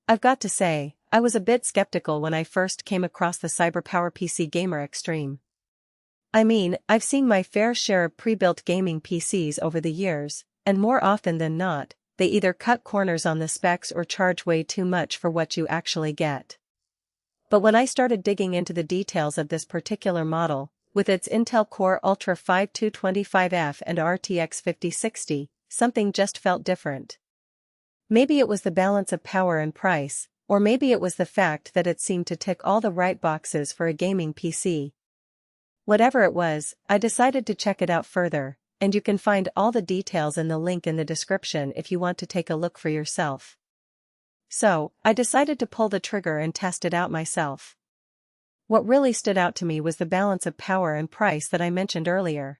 I've got to say, I was a bit skeptical when I first came across the CyberpowerPC Gamer Xtreme. I mean, I've seen my fair share of pre-built gaming PCs over the years, and more often than not, they either cut corners on the specs or charge way too much for what you actually get. But when I started digging into the details of this particular model, with its Intel Core Ultra 5225F and RTX 5060, something just felt different. Maybe it was the balance of power and price, or maybe it was the fact that it seemed to tick all the right boxes for a gaming PC. Whatever it was, I decided to check it out further, and you can find all the details in the link in the description if you want to take a look for yourself. So, I decided to pull the trigger and test it out myself. What really stood out to me was the balance of power and price that I mentioned earlier.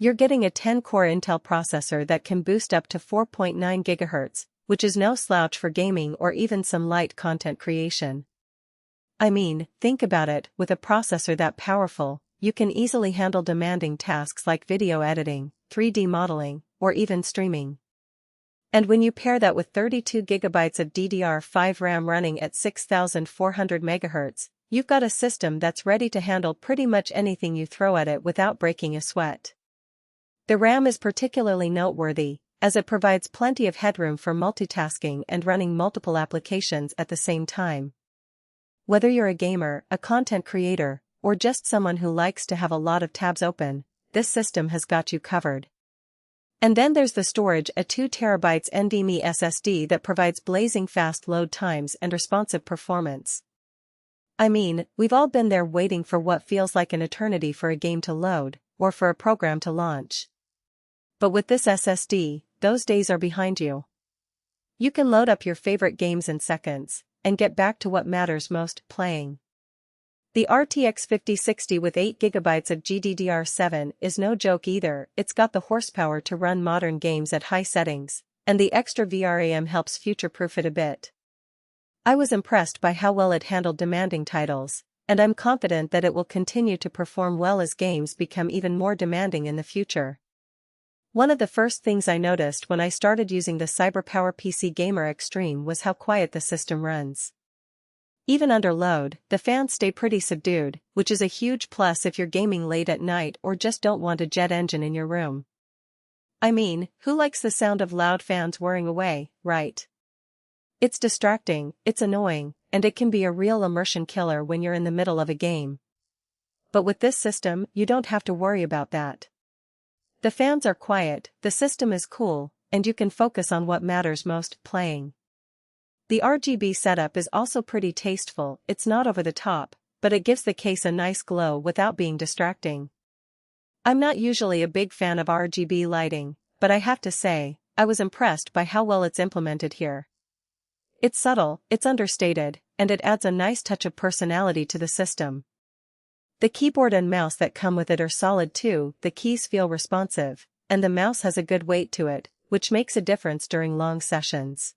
You're getting a 10-core Intel processor that can boost up to 4.9 GHz, which is no slouch for gaming or even some light content creation. I mean, think about it, with a processor that powerful, you can easily handle demanding tasks like video editing, 3D modeling, or even streaming. And when you pair that with 32 GB of DDR5 RAM running at 6,400 MHz, you've got a system that's ready to handle pretty much anything you throw at it without breaking a sweat. The RAM is particularly noteworthy, as it provides plenty of headroom for multitasking and running multiple applications at the same time. Whether you're a gamer, a content creator, or just someone who likes to have a lot of tabs open, this system has got you covered. And then there's the storage, a 2 TB NVMe SSD that provides blazing fast load times and responsive performance. I mean, we've all been there waiting for what feels like an eternity for a game to load, or for a program to launch. But with this SSD, those days are behind you. You can load up your favorite games in seconds, and get back to what matters most, playing. The RTX 5060 with 8 GB of GDDR7 is no joke either. It's got the horsepower to run modern games at high settings, and the extra VRAM helps future-proof it a bit. I was impressed by how well it handled demanding titles, and I'm confident that it will continue to perform well as games become even more demanding in the future. One of the first things I noticed when I started using the CyberpowerPC Gamer Xtreme was how quiet the system runs. Even under load, the fans stay pretty subdued, which is a huge plus if you're gaming late at night or just don't want a jet engine in your room. I mean, who likes the sound of loud fans whirring away, right? It's distracting, it's annoying, and it can be a real immersion killer when you're in the middle of a game. But with this system, you don't have to worry about that. The fans are quiet, the system is cool, and you can focus on what matters most, playing. The RGB setup is also pretty tasteful. It's not over the top, but it gives the case a nice glow without being distracting. I'm not usually a big fan of RGB lighting, but I have to say, I was impressed by how well it's implemented here. It's subtle, it's understated, and it adds a nice touch of personality to the system. The keyboard and mouse that come with it are solid too, the keys feel responsive, and the mouse has a good weight to it, which makes a difference during long sessions.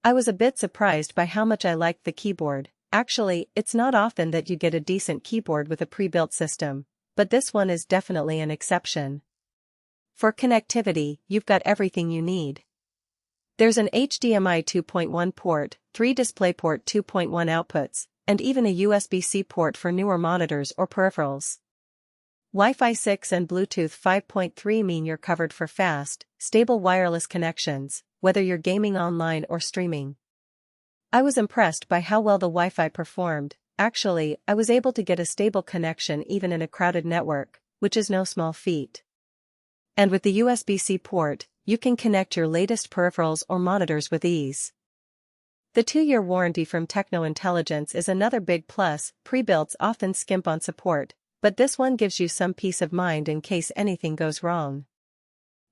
I was a bit surprised by how much I liked the keyboard. Actually, it's not often that you get a decent keyboard with a pre-built system, but this one is definitely an exception. For connectivity, you've got everything you need. There's an HDMI 2.1 port, 3 DisplayPort 2.1 outputs, and even a USB-C port for newer monitors or peripherals. Wi-Fi 6 and Bluetooth 5.3 mean you're covered for fast, stable wireless connections, whether you're gaming online or streaming. I was impressed by how well the Wi-Fi performed. Actually, I was able to get a stable connection even in a crowded network, which is no small feat. And with the USB-C port, you can connect your latest peripherals or monitors with ease. The 2-year warranty from Techno Intelligence is another big plus. Pre-builts often skimp on support, but this one gives you some peace of mind in case anything goes wrong.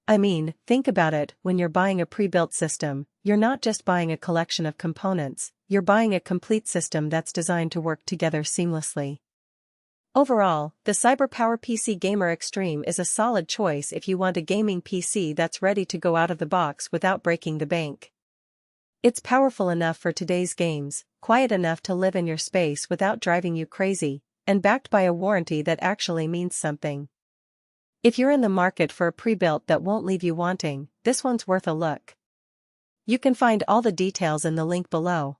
I mean, think about it, when you're buying a pre-built system, you're not just buying a collection of components, you're buying a complete system that's designed to work together seamlessly. Overall, the CyberpowerPC Gamer Xtreme is a solid choice if you want a gaming PC that's ready to go out of the box without breaking the bank. It's powerful enough for today's games, quiet enough to live in your space without driving you crazy, and backed by a warranty that actually means something. If you're in the market for a pre-built that won't leave you wanting, this one's worth a look. You can find all the details in the link below.